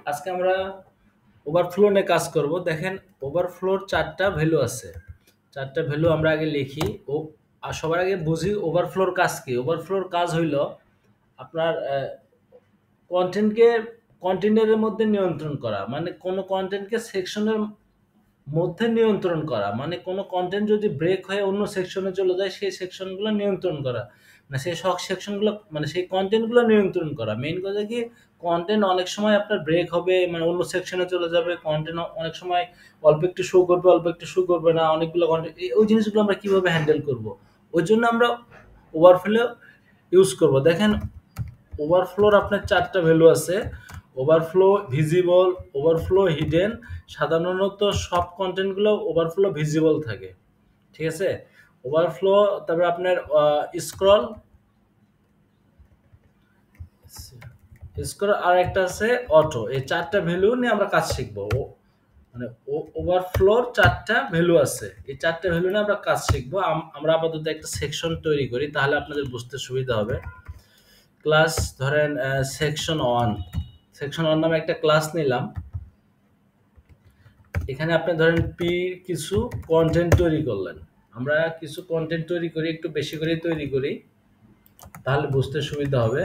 আজকে আমরা ওভারফ্লো নিয়ে কাজ করব। দেখেন, ওভারফ্লোর ৪ টা ভ্যালু আছে। ৪ টা ভ্যালু আমরা আগে লিখি। আর সবার আগে বুঝি ওভারফ্লোর কাজ কি? ওভারফ্লোর কাজ হইল আপনার কনটেন্টকে কন্টেইনারের মধ্যে নিয়ন্ত্রণ করা। মানে কোনো কনটেন্টকে সেকশনের মধ্যে নিয়ন্ত্রণ করা। মানে কোনো কনটেন্ট যদি ব্রেক হয়ে অন্য সেকশনে চলে যায়, সেই সেকশনগুলো নিয়ন্ত্রণ করা। মানে সেই সেকশনগুলো, মানে সেই কনটেন্টগুলো নিয়ন্ত্রণ করা। মেইন কথা কি, কনটেন্ট অনেক সময় আপনার ব্রেক হবে, মানে অন্য সেকশনে চলে যাবে। কনটেন্ট অনেক সময় অল্প একটু শো করবে, অল্প একটু শো করবে না। অনেকগুলো কনটেন্ট, ওই জিনিসগুলো আমরা কিভাবে হ্যান্ডেল করব? ওই জন্য আমরা ওভারফ্লো ইউজ করব। দেখেন, ওভারফ্লোর আপনার ৪ টা ভ্যালু আছে। Overflow visible, overflow hidden. সাধারণত সব কনটেন্টগুলো ওভারফ্লো ভিজিবল থাকে। ঠিক আছে? ওভারফ্লো, তারপরে আপনার স্ক্রল, স্ক্রল আর একটা আছে অটো। এই ৪ টা ভ্যালু নিয়ে আমরা কাজ শিখবো। মানে ওভারফ্লোর ৪ টা ভ্যালু আছে। এই ৪ টা ভ্যালু নিয়ে আমরা কাজ শিখবো। আমরা আপাতত একটা সেকশন তৈরি করি, তাহলে আপনাদের বুঝতে সুবিধা হবে। ক্লাস ধরেন সেকশন 1, সেকশন 1 নামে একটা ক্লাস নিলাম। এখানে আপনি ধরেন কিছু কন্টেন্ট তৈরি করলেন। আমরা কিছু কন্টেন্ট তৈরি করি, একটু বেশি করে তৈরি করি, তাহলে বুঝতে সুবিধা হবে।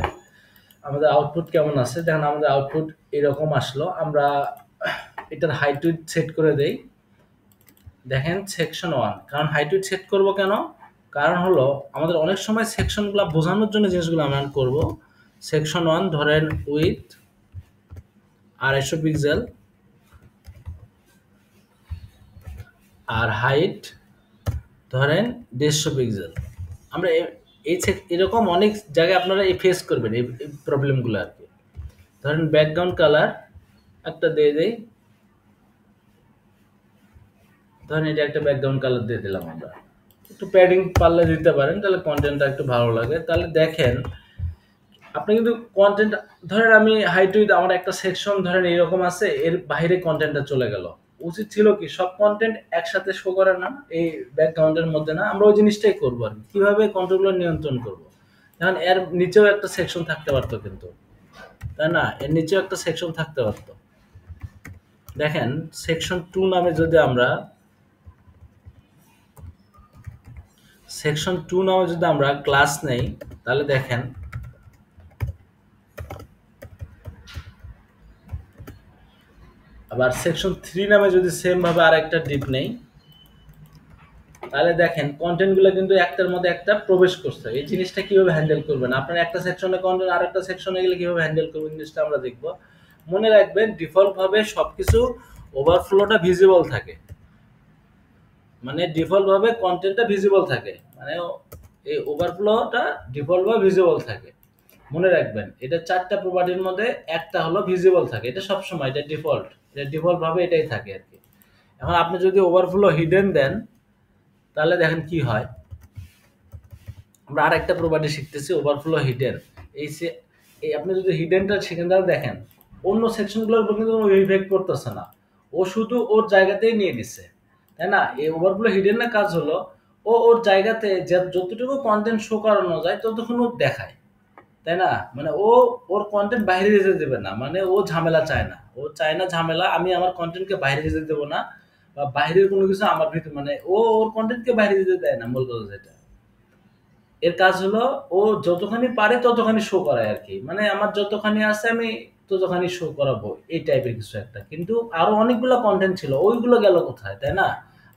আমাদের আউটপুট কেমন আছে দেখেন। আমাদের আউটপুট এরকম আসলো। আমরা এটার হাইট উইডথ সেট করে দেই। দেখেন সেকশন 1, কারণ হাইট উইডথ সেট করব কেন? কারণ হলো আমাদের অনেক সময় সেকশনগুলো বোঝানোর জন্য জিনিসগুলো আমরা করব। সেকশন 1 ধরেন উইথ 250 পিক্সেল আর হাইট ধরেন 150 পিক্সেল। আমরা এরকম অনেক জায়গায় আপনারা ফেস করবেন এই প্রবলেমগুলো আর কি। ধরেন ব্যাকগ্রাউন্ড কালার একটা দিয়ে দেই। ধরেন এটা একটা ব্যাকগ্রাউন্ড কালার দিয়ে দিলাম। আমরা একটু প্যাডিং পারলে দিতে পারেন, তাহলে কন্টেন্টটা একটু ভালো লাগে। তাহলে দেখেন, আপনি কিন্তু কন্টেন্ট ধরেন আমি হাইট উইথ আমার একটা সেকশন ধরেন এরকম আছে, এর বাইরে কন্টেন্টটা চলে গেল। উচিত ছিল কি সব কন্টেন্ট একসাথে শো করে না, এই ব্যাকগ্রাউন্ডের মধ্যে না। আমরা ওই জিনিসটাই করবো আর কি। কিভাবে কন্ট্রোলগুলো নিয়ন্ত্রণ করবো? কারণ এর নিচেও একটা সেকশন থাকতে পারতো কিন্তু, তাই না? এর নিচেও একটা সেকশন থাকতে পারতো। দেখেন, সেকশন 2 নামে যদি আমরা ক্লাস নেই, তাহলে দেখেন আবার সেকশন 3 নামে যদি সেম ভাবে আরেকটা ডিপ নেই, তাহলে দেখেন কন্টেন্টগুলো কিন্তু একটার মধ্যে একটা প্রবেশ করছে। এই জিনিসটা কিভাবে হ্যান্ডেল করবেন? আপনার একটা সেকশনে কন্টেন্ট আরেকটা সেকশনে গেলে কিভাবে হ্যান্ডেল করবেন, জিনিসটা আমরা দেখব। মনে রাখবেন, ডিফল্ট ভাবে সবকিছু ওভারফ্লোটা ভিজিবল থাকে। মানে ডিফল্ট ভাবে কন্টেন্টটা ভিজিবল থাকে। মানে এই ওভারফ্লোটা ডিফল্ট ভাবে ভিজিবল থাকে। মনে রাখবেন, এটা 4টা প্রপার্টির মধ্যে একটা হলো ভিজিবল থাকে। এটা সবসময়, এটা ডিফল্ট, এটা ডিফল্ট ভাবে এটাই থাকে আর কি। এখন আপনি যদি ওভারফ্লো হিডেন দেন, তাহলে দেখেন কি হয়। আমরা আরেকটা প্রপার্টি শিখতেছি, ওভারফ্লো হিডেন। এই আপনি যদি হিডেনটা শিখেন, তাহলে দেখেন অন্য সেকশনগুলোর উপর কিন্তু কোনো ইফেক্ট পড়তেছে না। ও শুধু ওর জায়গাতেই নিয়ে নিচ্ছে, তাই না? এই ওভারফ্লো হিডেনের কাজ হলো ও ওর জায়গাতে যতটুকু কন্টেন্ট শো করানো যায় ততক্ষণ ও দেখায়, তাই না? মানে ও ওর কন্টেন্ট বাইরে যেতে দেবে না। মানে ও ঝামেলা চায় না। ও চায় না ঝামেলা। আমি আমার কন্টেন্টকে বাইরে যেতে দেবো না, বা বাইরের কোনো কিছু আমার ভিতরে, মানে ও ওর কন্টেন্টকে বাইরে যেতে দেয় না। মূল কথা যেটা, এর কাজ হলো ও যতখানি পারে ততখানি শো করায় আর কি। মানে আমার যতখানি আছে আমি ততখানি শো করাবো, এই টাইপের কিছু একটা। কিন্তু আরো অনেকগুলো কন্টেন্ট ছিল, ওইগুলো গেল কোথায়, তাই না?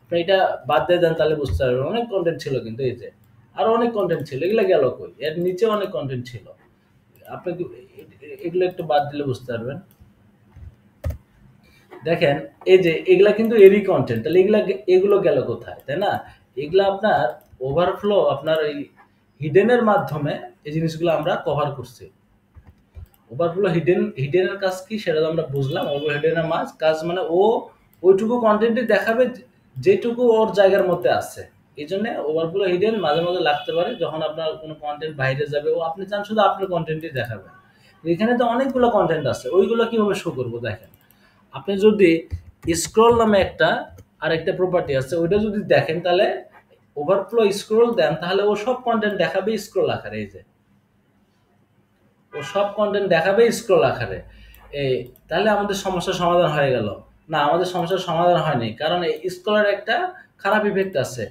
আপনি এটা বাদ দিয়ে দেন, তাহলে বুঝতে পারবেন অনেক কন্টেন্ট ছিল। কিন্তু এই যে আরো অনেক কন্টেন্ট ছিল, এগুলো গেল কই? এর নিচে অনেক কন্টেন্ট ছিল। আপনি এগুলো একটু বাদ দিলে বুঝতে পারবেন। দেখেন, এই যে এগুলা কিন্তু এরই কন্টেন্ট, তাহলে এগুলো গেল কোথায়, তাই না? এগুলা আপনার ওভারফ্লো, আপনার এই হিডেনের মাধ্যমে এই জিনিসগুলো আমরা কভার করছি। ওভারফ্লো হিডেনের কাজ কি সেটা তো আমরা বুঝলাম। ওভার হিডেনের কাজ মানে ও ওইটুকু কন্টেন্টই দেখাবে যেটুকু ওর জায়গার মধ্যে আছে। এই জন্য ওভারফ্লো হিডেন মাঝে মাঝে লাগতে পারে, যখন আপনার কোনো কন্টেন্ট বাইরে যাবে, ও আপনি চান শুধু আপনার কন্টেন্টই দেখাবে। এখানে তো অনেকগুলো কন্টেন্ট আছে, ওইগুলো কিভাবে শো করবো দেখেন। আপনি যদি স্ক্রল নামে আরেকটা প্রপার্টি আছে, ওইটা যদি দেখেন, তাহলে ওভারফ্লো স্ক্রল দেন, তাহলে ও সব কন্টেন্ট দেখাবে স্ক্রল আকারে। এই যে ও সব কন্টেন্ট দেখাবে স্ক্রল আকারে। এই তাহলে আমাদের সমস্যার সমাধান হয়ে গেল। না, আমাদের সমস্যার সমাধান হয়নি, কারণ এই স্ক্রলের একটা খারাপ ইফেক্ট আছে,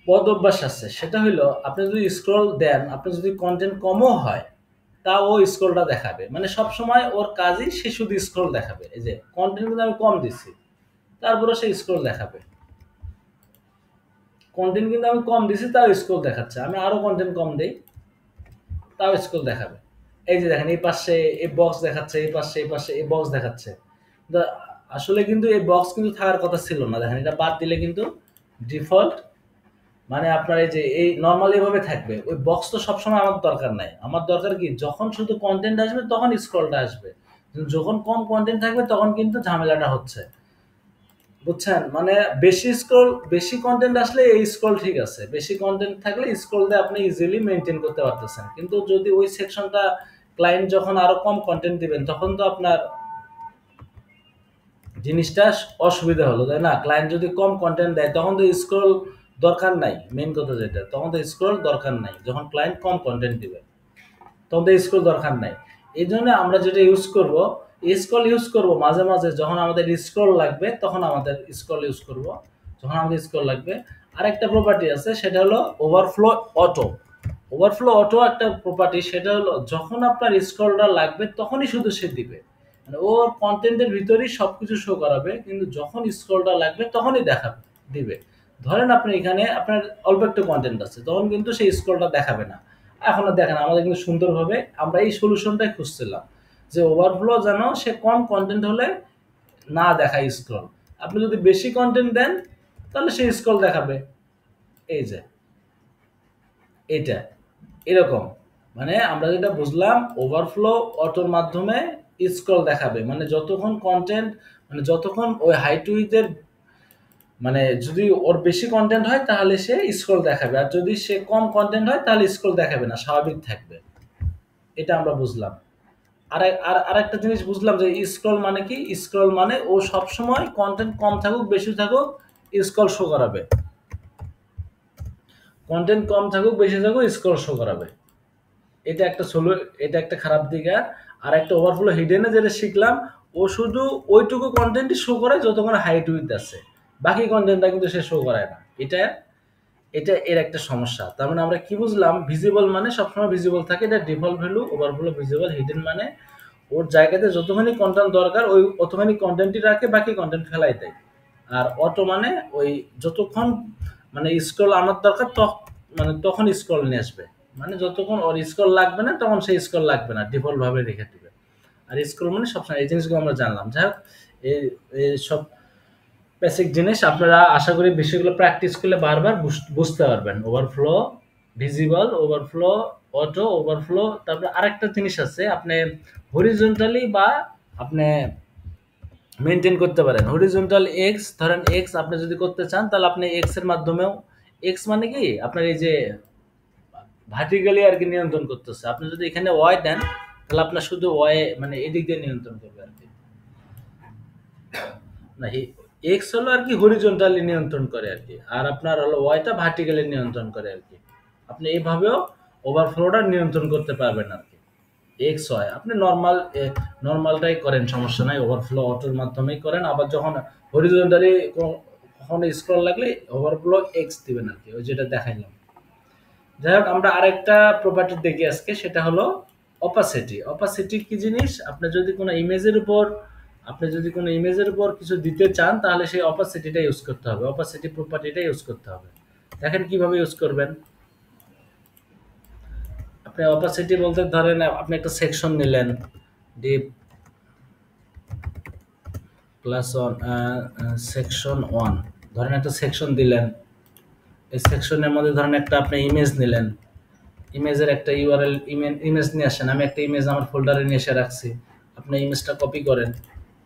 বদ অভ্যাস আছে। সেটা হইলো, আপনি যদি স্ক্রল দেন, আপনার যদি কন্টেন্ট কমও হয়, তা ও স্ক্রলটা দেখাবে। মানে সবসময় ওর কাজই সে শুধু স্ক্রল দেখাবে। এই যে কন্টেন্ট কিন্তু আমি কম দিচ্ছি, তারপরে সে স্ক্রল দেখাবে। কন্টেন্ট কিন্তু আমি কম দিছি, তাও স্ক্রল দেখাচ্ছে। আমি আরো কন্টেন্ট কম দেই, তাও স্ক্রল দেখাবে। এই যে দেখেন, এই পাশে এই বক্স দেখাচ্ছে, এই পাশে এই বক্স দেখাচ্ছে। তো আসলে কিন্তু এই বক্স কিন্তু থাকার কথা ছিল না। দেখেন, এটা বাদ দিলে কিন্তু ডিফল্ট, মানে আপনার এই যে এই নরমালি এভাবে থাকবে। ওই বক্স তো সবসময় আমার দরকার নাই। আমার দরকার কি, যখন শুধু কন্টেন্ট আসবে তখন স্ক্রলটা আসবে। যখন কম কন্টেন্ট থাকবে তখন কিন্তু ঝামেলাটা হচ্ছে। বুঝছেন? মানে বেশি কন্টেন্ট আসলে এই স্ক্রল ঠিক আছে। বেশি কন্টেন্ট থাকলে স্ক্রল দিয়ে আপনি ইজিলি মেইনটেইন করতে পারতেছেন। কিন্তু যদি ওই সেকশনটা ক্লায়েন্ট যখন আরো কম কন্টেন্ট দিবেন, তখন তো আপনার জিনিসটা অসুবিধা হলো, তাই না? ক্লায়েন্ট যদি কম কন্টেন্ট দেয় তখন তো স্ক্রল দরকার নাই। মেইন কথা যেটা, তখন তো স্ক্রল দরকার নাই। যখন ক্লায়েন্ট কম কন্টেন্ট দিবে তখন তো স্ক্রল দরকার নাই। এই জন্য আমরা যেটা ইউজ করব, স্ক্রল ইউজ করব মাঝে মাঝে, যখন আমাদের স্ক্রল লাগবে তখন আমাদের স্ক্রল ইউজ করব, যখন আমাদের স্ক্রল লাগবে। আরেকটা প্রপার্টি আছে, সেটা হলো ওভারফ্লো অটো। ওভারফ্লো অটো একটা প্রপার্টি, সেটা হলো যখন আপনার স্ক্রলটা লাগবে তখনই শুধু সে দিবে। মানে ওর কন্টেন্টের ভিতরেই সবকিছু শো করাবে, কিন্তু যখন স্ক্রলটা লাগবে তখনই দেখাবে, দিবে। ধরেন আপনি এখানে আপনার অল্প একটু কন্টেন্ট আছে, তখন কিন্তু সেই স্ক্রলটা দেখাবে না। এখন দেখেন, আমাদের কিন্তু সুন্দরভাবে আমরা এই সলিউশনটাই খুঁজছিলাম, যে ওভারফ্লো যেন সে কম কন্টেন্ট হলে না দেখায় স্ক্রল। আপনি যদি বেশি কন্টেন্ট দেন তাহলে সে স্ক্রল দেখাবে। এই যে এটা এরকম, মানে আমরা যেটা বুঝলাম, ওভারফ্লো অটোর মাধ্যমে স্ক্রল দেখাবে। মানে যতক্ষণ কন্টেন্ট, মানে যতক্ষণ ওই হাইট উইথের, মানে যদি ওর বেশি কন্টেন্ট হয় তাহলে সে স্ক্রল দেখাবে, আর যদি সে কম কন্টেন্ট হয় তাহলে স্ক্রল দেখাবে না, স্বাভাবিক থাকবে। এটা আমরা বুঝলাম। আর একটা জিনিস বুঝলাম, যে স্ক্রল মানে কি, স্ক্রল মানে ও সবসময় কন্টেন্ট কম থাকুক বেশি থাকুক স্ক্রল শো করাবে। কন্টেন্ট কম থাকুক বেশি থাকুক স্ক্রল শো করাবে। এটা একটা এটা একটা খারাপ দিক। আর একটা ওভারফ্লো হিডেনে যেটা শিখলাম, ও শুধু ওইটুকু কন্টেন্টই শো করে যতক্ষণ হাইট উইথ আছে, বাকি কন্টেন্টটা কিন্তু সে শো করায় না। এটা এটা এর একটা সমস্যা। তার মানে আমরা কি বুঝলাম, ভিজিবল মানে সবসময় ভিজিবল থাকে, এটা default value. Overflow visible, hidden মানে ওর জায়গাতে যতখানি কন্টেন্ট দরকার ওই অতখানি কন্টেন্টই রাখে, বাকি কন্টেন্ট ফেলাই দেয়। আর অটো মানে ওই যতক্ষণ মানে স্ক্রল আনার দরকার মানে তখন স্ক্রল নিয়ে আসবে। মানে যতক্ষণ ওর স্ক্রল লাগবে না তখন সেই স্ক্রল লাগবে না, ডিফল্ট ভাবে রেখে দিবে। আর স্ক্রল মানে সবসময়, এই জিনিসগুলো আমরা জানলাম। যাই হোক, এই এই সব বেসিক জিনিস আপনারা আশা করি বিষয়গুলো প্র্যাকটিস করলে বারবার বুঝতে পারবেন। Overflow visible, overflow auto, overflow. তারপরে আরেকটা জিনিস আছে, আপনি হরিজন্টালি বা আপনি মেনটেন করতে পারেন। হরিজন্টাল এক্স, ধরেন এক্স আপনি যদি করতে চান তাহলে আপনি এক্স এর মাধ্যমেও, এক্স মানে কি আপনার এই যে ভার্টিক্যালি আর কি নিয়ন্ত্রণ করতেছে। আপনি যদি এখানে ওয়াই দেন তাহলে আপনার শুধু ওয়াই, মানে এদিক দিয়ে নিয়ন্ত্রণ করবে আর কি। না, এক্স হলো আর কি হরিজন্টালি নিয়ন্ত্রণ করে আর কি, আর আপনার হলো ওয়াইটা ভার্টিক্যালি নিয়ন্ত্রণ করে আর কি। আপনি এইভাবেও ওভারফ্লোটা নিয়ন্ত্রণ করতে পারবেন আর কি। এক্স হয়, আপনি নর্মালটাই করেন, সমস্যা নাই। ওভারফ্লো অটোর মাধ্যমেই করেন। আবার যখন হরিজন্টালি কখনো স্ক্রল লাগলে ওভারফ্লো এক্স দিবেন আর কি, ওই যেটা দেখাইলাম। যাই হোক, আমরা আরেকটা প্রপার্টি দেখি আজকে, সেটা হলো অপাসিটি। অপাসিটি কি জিনিস? আপনি যদি কোনো ইমেজের উপর কিছু দিতে চান তাহলে সেই অপাসিটিটা ইউজ করতে হবে, অপাসিটি প্রপার্টিটা ইউজ করতে হবে। দেখেন কিভাবে ইউজ করবেন। আপনি অপাসিটি বলতে, ধরেন আপনি একটা সেকশন নিলেন, deep plus one, section one, ধরেন একটা সেকশন দিলেন। এই সেকশনের মধ্যে ধরেন একটা আপনি ইমেজ নিলেন, ইমেজের একটা ইউআরএল, ইমেজ নিয়ে আসেন। আমি একটা ইমেজ আমার ফোল্ডারে নিয়ে এসে রাখছি। আপনি ইমেজটা কপি করেন,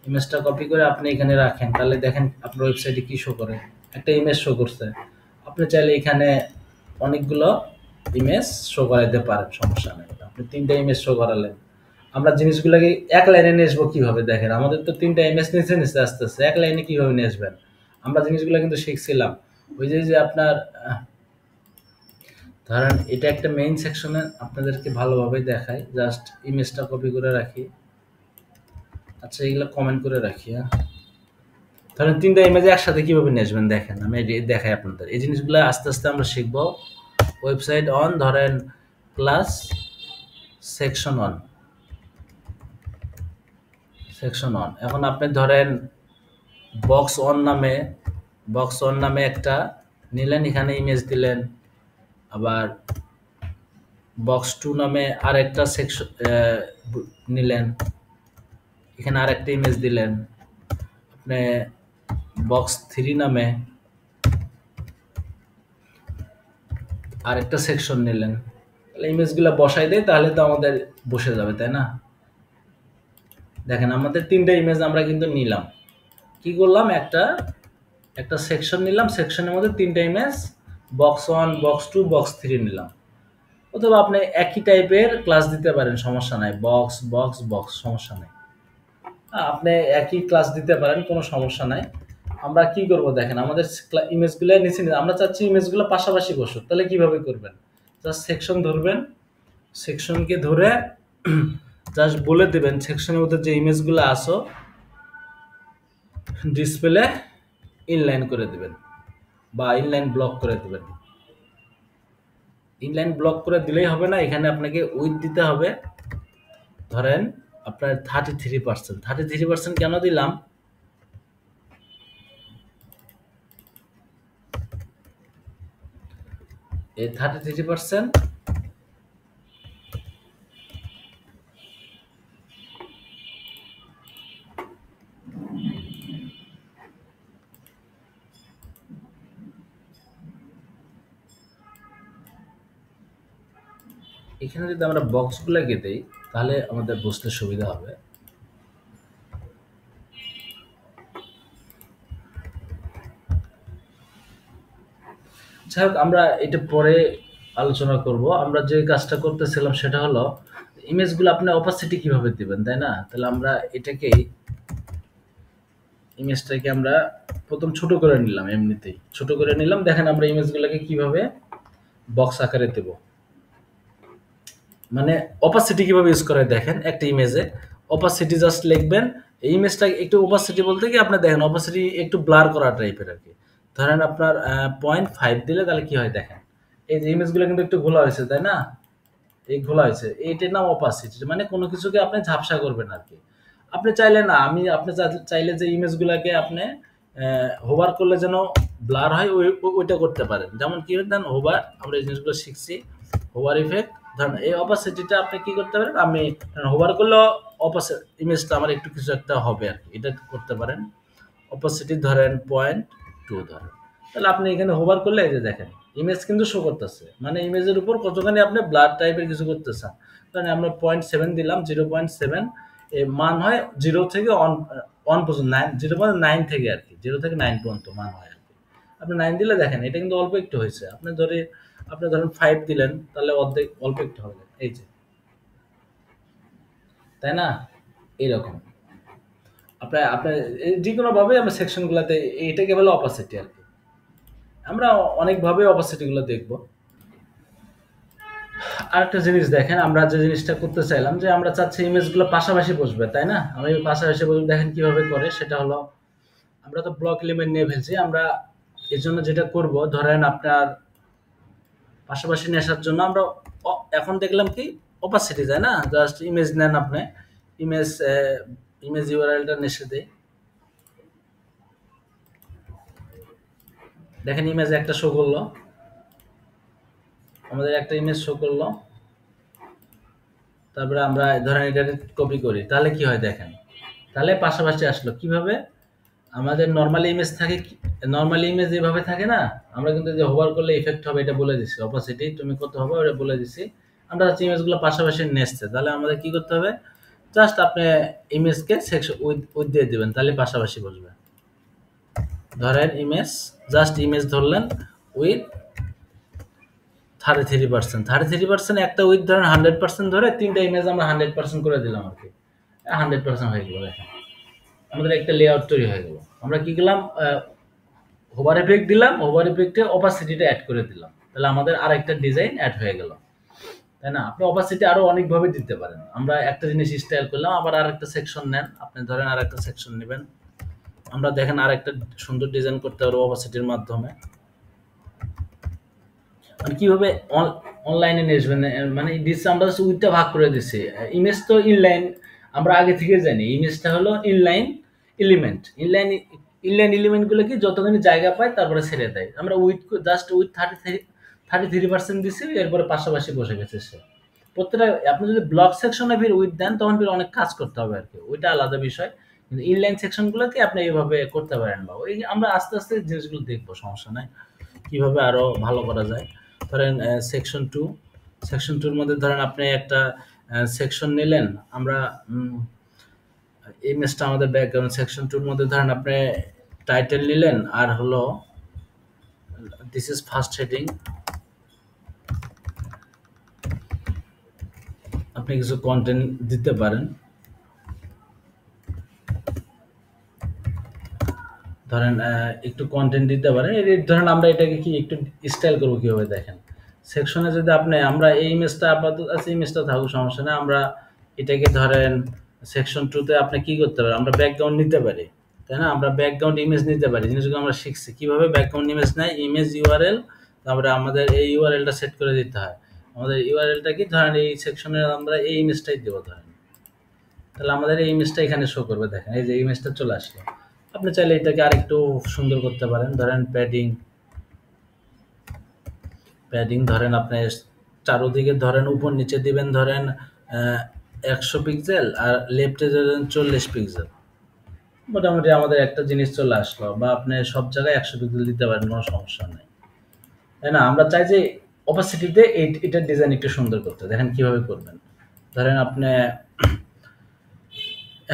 ইমেজটা কপি করে আপনি এখানে রাখেন, তাহলে দেখেন আপনার ওয়েবসাইটে কি শো করে, একটা ইমেজ শো করছে। আপনি চাইলে এখানে অনেকগুলো ইমেজ শো করাইতে পারেন, সমস্যা নেই। আপনি 3টা ইমেজ শো করালেন। আমরা জিনিসগুলোকে এক লাইনে নিয়ে আসবো কিভাবে, দেখেন আমাদের তো 3টা ইমেজ নিচে নিচে আসতেছে, এক লাইনে কিভাবে নিয়ে আসবেন। আমরা জিনিসগুলো কিন্তু শিখছিলাম। ওই যে আপনার ধরেন এটা একটা মেইন সেকশনে আপনাদেরকে ভালোভাবে দেখাই, জাস্ট ইমেজটা কপি করে রাখি। আচ্ছা, এগুলো কমেন্ট করে রাখি। ধরেন ৩ টা ইমেজ একসাথে কিভাবে নিয়ে আসবেন দেখেন। আমি দেখাই আপনাদের। এই জিনিসগুলো আস্তে, আস্তে আমরা শিখব। ওয়েবসাইট অন, ধরেন ক্লাস সেকশন 1, সেকশন 1। এখন আপনি ধরেন বক্স 1 নামে, বক্স 1 নামে একটা নিলেন, এখানে ইমেজ দিলেন। আবার বক্স 2 নামে আরেকটা সেকশন নিলেন, এখানে আরেকটা ইমেজ দিলেন। আপনি বক্স 3 নামে আরেকটা সেকশন নিলেন। তাহলে ইমেজগুলো বসাই দেয়, তাহলে তো আমাদের বসে যাবে, তাই না? দেখেন আমাদের ৩ টা ইমেজ আমরা কিন্তু নিলাম। কি করলাম, একটা একটা সেকশন নিলাম, সেকশনের মধ্যে ৩ টা ইমেজ, বক্স 1, বক্স 2, বক্স 3 নিলাম। অথবা আপনি একই টাইপের ক্লাস দিতে পারেন, সমস্যা নাই। বক্স, বক্স, বক্স, সমস্যা নাই। আপনি একই ক্লাস দিতে পারেন, কোনো সমস্যা নাই। আমরা কি করব দেখেন, আমাদের ইমেজগুলো নিচে আমরা চাচ্ছি ইমেজগুলো পাশাপাশি বসুক। তাহলে কিভাবে করবেন? জাস্ট সেকশন ধরবেন, সেকশনকে ধরে জাস্ট বলে দিবেন সেকশনের মধ্যে যে ইমেজগুলো আসো ডিসপ্লে ইনলাইন করে দিবেন বা ইনলাইন ব্লক করে দিবেন। ইনলাইন ব্লক করে দিলেই হবে না, এখানে আপনাকে উইথ দিতে হবে। ধরেন আপনার 33%। 33% কেন দিলাম? এই 33% এখানে যদি আমরা বক্সগুলোকে দেই তাহলে আমাদের বুঝতে সুবিধা হবে। যাই হোক, আমরা এটা পরে আলোচনা করব। আমরা যে কাজটা করতেছিলাম সেটা হলো ইমেজগুলো আপনি অপাসিটি কিভাবে দিবেন, তাই না? তাহলে আমরা এটাকেই, ইমেজটাকে আমরা প্রথম ছোট করে নিলাম, এমনিতেই ছোট করে নিলাম। দেখেন আমরা ইমেজগুলোকে কিভাবে বক্স আকারে দেব, মানে অপাসিটি কিভাবে ইউজ করে দেখেন। একটা ইমেজে অপাসিটি জাস্ট লিখবেন। এই ইমেজটা একটু অপাসিটি বলতে কি, আপনি দেখেন অপাসিটি একটু ব্লার করা টাইপের আর কি। ধরেন আপনার 0.5 দিলে তাহলে কি হয় দেখেন, এই যে ইমেজগুলো কিন্তু একটু ঘোলা হয়েছে, তাই না? এই ঘোলা হয়েছে, এইটার নাম অপাসিটি। মানে কোনো কিছুকে আপনি ঝাপসা করবেন আর কি। আপনি চাইলে না, আপনি চাইলে যে ইমেজগুলোকে আপনি হোভার করলে যেন ব্লার হয়, ওইটা করতে পারেন। যেমন কি দেন হোভার, আমরা এই জিনিসগুলো শিখছি। হোভার ইফেক্ট, ধরেন এই অপাসিটিটা আপনি কি করতে পারেন, আমি হোভার করলে ইমেজটা আমার একটু কিছু একটা হবে আর কি, এটা করতে পারেন। অপাসিটি ধরেন 0.2 ধরেন। তাহলে আপনি এখানে হোভার করলে এই যে দেখেন ইমেজ কিন্তু শো করতেছে, মানে ইমেজের উপর কতখানি আপনি ব্লার টাইপের কিছু করতেছেন। কারণ আমরা 0.7 দিলাম, 0.7 মান হয় 0 থেকে 1 পর্যন্ত, 0.9 থেকে আর কি, 0 থেকে 9 পর্যন্ত মান হয় আর কি। আপনি 9 দিলে দেখেন এটা কিন্তু অল্প একটু হয়েছে। আপনি ধরেন 5 দিলেন, তাহলে অর্ধেক, অল্প একটু হবে, এই যে, তাই না? এইরকম আপনার আপনার যে কোনো ভাবে আমরা সেকশনগুলোতে, এটাকে বলে অপাসিটি আর কি। আমরা অনেকভাবে অপাসিটিগুলো দেখব। আরেকটা জিনিস দেখেন, আমরা যে জিনিসটা করতে চাইলাম যে আমরা চাচ্ছি ইমেজগুলো পাশাপাশি বসবে, তাই না? আমরা পাশাপাশি বসবে, দেখেন কিভাবে করে। সেটা হলো আমরা তো ব্লক এলিমেন্ট নিয়ে ফেলছি। আমরা এর জন্য যেটা করব, ধরেন আপনার পাশাপাশি নিয়ে আসার জন্য আমরা এখন দেখলাম কি অপাসিটি, তাই না? জাস্ট ইমেজ নেন আপনি, ইমেজ ইমেজ ইউআরএলটা নেসে দেই। দেখেন ইমেজ একটা শো করলো, আমাদের একটা ইমেজ শো করলো। তারপরে আমরা ধরেন এটা কপি করি, তাহলে কি হয় দেখেন, তাহলে পাশাপাশি আসলো। কিভাবে? আমাদের নর্মালি ইমেজ থাকে, নর্মালি ইমেজ এভাবে থাকে না? আমরা কিন্তু যে হোভার করলে ইফেক্ট হবে এটা বলে দিছি, অপাসিটি তুমি কত হবে ওটা বলে দিছি। আমরা হচ্ছে ইমেজগুলো পাশাপাশি নেসছে, তাহলে আমাদের কি করতে হবে, জাস্ট আপনি ইমেজকে সেকশন উইথ দিয়ে দিবেন, তাহলে পাশাপাশি বসবে। ধরেন ইমেজ, জাস্ট ইমেজ ধরলেন উইথ 33%। 33% একটা উইথ ধরেন 100% ধরে 3টা ইমেজ আমরা 100% করে দিলাম আর কি। 100% হয়ে গেল, দেখেন আমাদের একটা লেআউট তৈরি হয়ে গেল। আমরা কি করলাম, হোভার ইফেক্ট দিলাম, হোভার ইফেক্টে অপাসিটিটা অ্যাড করে দিলাম, তাহলে আমাদের আরেকটা ডিজাইন অ্যাড হয়ে গেল, তাই না? আপনি অপাসিটি আরো অনেকভাবে দিতে পারেন। আমরা একটা জিনিস স্টাইল করলাম, আবার আরেকটা সেকশন নেন। আপনি ধরেন আরেকটা সেকশন নিবেন। আমরা দেখেন আরেকটা সুন্দর ডিজাইন করতে পারবো অপাসিটির মাধ্যমে। মানে কিভাবে অনলাইনে নেসবেন, মানে দিচ্ছে আমরা উইথটা ভাগ করে দিচ্ছি। ইমেজ তো ইনলাইন আমরা আগে থেকে জানি। ইমেজটা হলো ইনলাইন এলিমেন্ট। ইনলাইন এলিমেন্ট গুলো কি যতখানি জায়গা পায় তারপরে ছেড়ে দেয়। আমরা উইথ জাস্ট উইথ 33% দিচ্ছি, এরপরে পাশাপাশি বসে গেছে সে। প্রত্যেকটা আপনি যদি ব্লক সেকশনে ফির উইথ দেন তখন ফির অনেক কাজ করতে হবে আর কি, ওইটা আলাদা বিষয়। কিন্তু ইনলাইন সেকশন গুলোকে আপনি এইভাবে করতে পারেন। বা ওই আমরা আস্তে আস্তে জিনিসগুলো দেখবো, সমস্যা নাই, কিভাবে আরো ভালো করা যায়। ধরেন সেকশন টু, সেকশন টুর মধ্যে ধরেন আপনি একটা সেকশন নিলেন। আমরা ইমেজটা আমাদের ব্যাকগ্রাউন্ড সেকশন টুর মধ্যে ধরেন আপনি টাইটেল নিলেন, আর হলো দিস ইজ ফার্স্ট হেডিং। আপনি কিছু কন্টেন্ট দিতে পারেন। ধরেন একটু কন্টেন্ট দিতে পারেন। ধরেন আমরা এটাকে কি একটু স্টাইল করবো কিভাবে দেখেন। সেকশনে যদি আপনি আমরা এই ইমেজটা আপাতত আছে, ইমেজটা থাকুক সমস্যা নেই। আমরা এটাকে ধরেন সেকশন টুতে আপনি কি করতে পারেন, আমরা ব্যাকগ্রাউন্ড নিতে পারি, তাই না? আমরা ব্যাকগ্রাউন্ড ইমেজ নিতে পারি। জিনিসগুলো আমরা শিখছি কিভাবে ব্যাকগ্রাউন্ড ইমেজ নেয়। ইমেজ ইউআরএল, তারপরে আমাদের এই ইউআরএলটা সেট করে দিতে হয়। আমাদের ইউআরএলটা কি, ধরেন এই সেকশনে আমরা এই ইমেজটাই দেবো ধরেন। তাহলে আমাদের এই ইমেজটা এখানে শো করবে। দেখেন এই যে ইমেজটা চলে আসলো। আপনি চাইলে এটাকে আরেকটু সুন্দর করতে পারেন। ধরেন প্যাডিং, প্যাডিং ধরেন আপনি চারোদিকে ধরেন উপর নিচে দিবেন ধরেন 100 পিক্সেল, আর লেফটে ধরেন 40 পিক্সেল। মোটামুটি আমাদের একটা জিনিস চলে আসলো। বা আপনি সব জায়গায় 100 পিক্সেল দিতে পারেন, কোনো সমস্যা নেই, তাই না? আমরা চাই যে অপাসিটিতে এটার ডিজাইন একটু সুন্দর করতে। দেখেন কিভাবে করবেন। ধরেন আপনি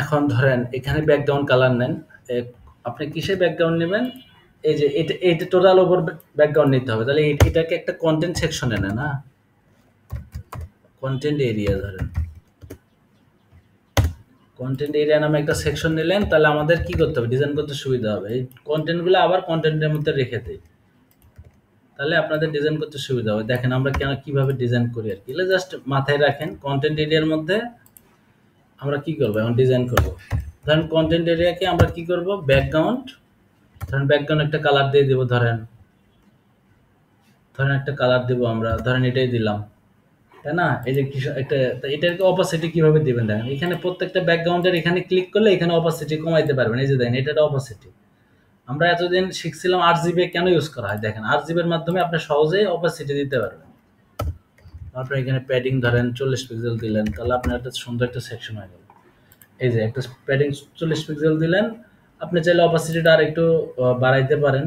এখন ধরেন এখানে ব্যাকগ্রাউন্ড কালার নেন। আপনি কিসের ব্যাকগ্রাউন্ড নেবেন? এই যে এটা টোটাল ওভার ব্যাকগ্রাউন্ড নিতে হবে। তাহলে এটাকে একটা কন্টেন্ট সেকশনে নেন। না, কন্টেন্ট এরিয়া ধরেন, কন্টেন্ট এরিয়া নামে একটা সেকশন নিলেন। তাহলে আমাদের কি করতে হবে, ডিজাইন করতে সুবিধা হবে। এই কন্টেন্টগুলো আবার কন্টেন্টের মধ্যে রেখে দিই, তাহলে আপনাদের ডিজাইন করতে সুবিধা হবে। দেখেন আমরা কিভাবে ডিজাইন করি আর কি, জাস্ট মাথায় রাখেন। কন্টেন্ট এরিয়ার মধ্যে আমরা কি করবো, এখন ডিজাইন করব। ধরেন কন্টেন্ট এরিয়াকে আমরা কি করব, ব্যাকগ্রাউন্ড, ধরেন ব্যাকগ্রাউন্ড একটা কালার দিয়ে দেবো। ধরেন একটা কালার দেবো আমরা, ধরেন এটাই দিলাম, তাই না? এই যে কিছু একটা, এটাকে অপাসিটি কিভাবে দিবেন দেখেন। এখানে প্রত্যেকটা ব্যাকগ্রাউন্ডের এখানে ক্লিক করলে এখানে অপাসিটি কমাইতে পারবেন। এই যে দেখেন এটা অপাসিটি। আমরা এতদিন শিখছিলাম আরজিবি কেন ইউজ করা হয়। দেখেন আরজিবির মাধ্যমে আপনি সহজেই অপাসিটি দিতে পারবেন। আপনি এখানে প্যাডিং ধরেন 40 পিক্সেল দিলেন, তাহলে আপনার একটা সুন্দর একটা সেকশন হয়ে গেল। এই যে একটা প্যাডিং 40 পিক্সেল দিলেন। আপনি চাইলে অপাসিটিটা আর একটু বাড়াইতে পারেন।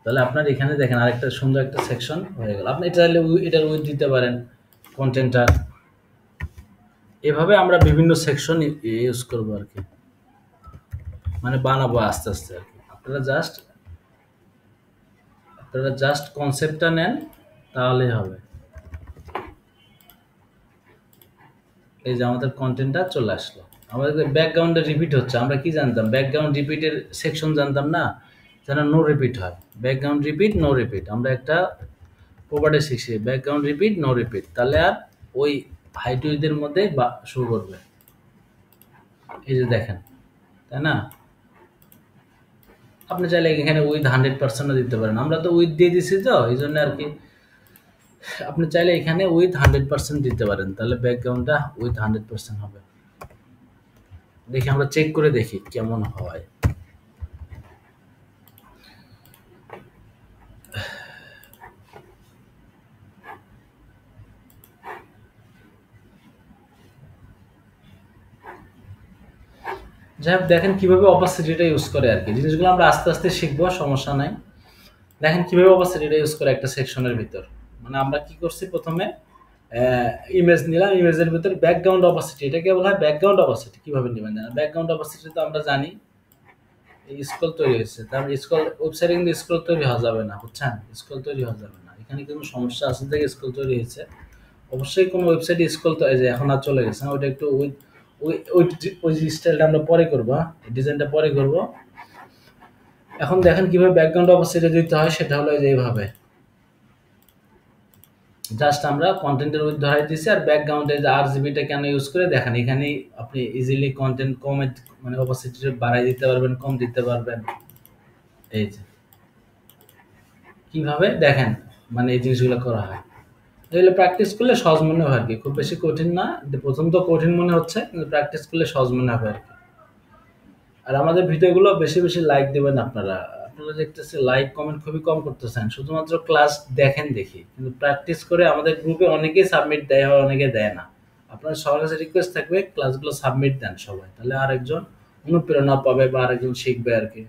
তাহলে আপনার এখানে দেখেন আরেকটা সুন্দর একটা সেকশন হয়ে গেল। আপনি চাইলে এটার উইথ দিতে পারেন কন্টেন্টটা। এভাবে আমরা বিভিন্ন সেকশন ইউজ করবো আর কি, মানে বানাবো আস্তে আস্তে আর কি। আপনারা জাস্ট কনসেপ্টটা নেন, তাহলেই হবে। এই যে আমাদের কন্টেন্টটা চলে আসলো। আমাদের ব্যাকগ্রাউন্ডে রিপিট হচ্ছে। আমরা কি জানতাম, ব্যাকগ্রাউন্ড রিপিটের সেকশন জানতাম না, যেন নো রিপিট হয়। ব্যাকগ্রাউন্ড রিপিট, নো রিপিট, আমরা একটা প্রপার্টি শিখছি, ব্যাকগ্রাউন্ড রিপিট, নো রিপিট। তাহলে আর ওই হাইট উইথের মধ্যে শো করবে। এই যে দেখেন, তাই না? আপনি চাইলে এখানে উইথ 100% দিতে পারেন। আমরা তো উইথ দিয়ে দিছি, তো এই জন্য আর কি। আপনি চাইলে এখানে উইথ 100% দিতে পারেন, তাহলে ব্যাকগ্রাউন্ডটা উইথ 100% হবে। দেখি, আমরা চেক করে দেখি কেমন হয়। যাই হোক, দেখেন কিভাবে অপাসিটিটা ইউজ করে আর কি। জিনিসগুলো আমরা আস্তে আস্তে শিখবো, সমস্যা নাই। দেখেন কিভাবে অপাসিটিটা ইউজ করে একটা সেকশনের ভিতর। মানে আমরা কি করছি, প্রথমে ইমেজ নিলাম, ইমেজের ভিতর ব্যাকগ্রাউন্ড অপাসিটি, এটাকে বলা হয় ব্যাকগ্রাউন্ড অপাসিটি। কিভাবে নেবেন জানেন, ব্যাকগ্রাউন্ড অপাসিটি তো আমরা জানি। এই স্ক্রল তৈরি হয়েছে, তারপর স্ক্রল ওয়েবসাইটে কিন্তু স্ক্রল তৈরি হওয়া যাবে না, বুঝছেন? স্ক্রল তৈরি হওয়া যাবে না, এখানে কিন্তু সমস্যা আছে থেকে স্ক্রল তৈরি হয়েছে। অবশ্যই কোনো ওয়েবসাইটে স্ক্রল তো, এই যে এখন আর চলে গেছে না, ওইটা একটু ওই ওই ওই স্টাইলটা আমরা পরে করবো, ডিজাইনটা পরে করবো। এখন দেখেন কিভাবে ব্যাকগ্রাউন্ড অপাসিটি দিতে হয়, সেটা হলো যে এইভাবে জাস্ট আমরা কন্টেন্টের উইডথ ধরাই দিছি আর ব্যাকগ্রাউন্ডে যে আরজিবিটা কেন ইউজ করে দেখেন এখানেই আপনি ইজিলি কন্টেন্ট কমে মানে অপাসিটি বাড়াই দিতে পারবেন, কম দিতে পারবেন। এই যে কিভাবে দেখেন মানে এই জিনিসগুলো করা হয়, এগুলো প্র্যাকটিস করলে সহজ মনে হয় আর কি, খুব বেশি কঠিন না। প্রথম তো কঠিন মনে হচ্ছে, কিন্তু প্র্যাকটিস করলে সহজ মনে হবে আর কি। আর আমাদের ভিডিওগুলো বেশি বেশি লাইক দেবেন আপনারা। আপনারা দেখতেছি লাইক কমেন্ট খুবই কম করতেছেন, শুধুমাত্র ক্লাস দেখেন দেখি, কিন্তু প্র্যাকটিস করে আমাদের গ্রুপে অনেকেই সাবমিট দেয় আর অনেকে দেয় না। আপনার সবার কাছে রিকোয়েস্ট থাকবে ক্লাসগুলো সাবমিট দেন সবাই, তাহলে আরেকজন অনুপ্রেরণা পাবে বা আরেকজন শিখবে আর কি।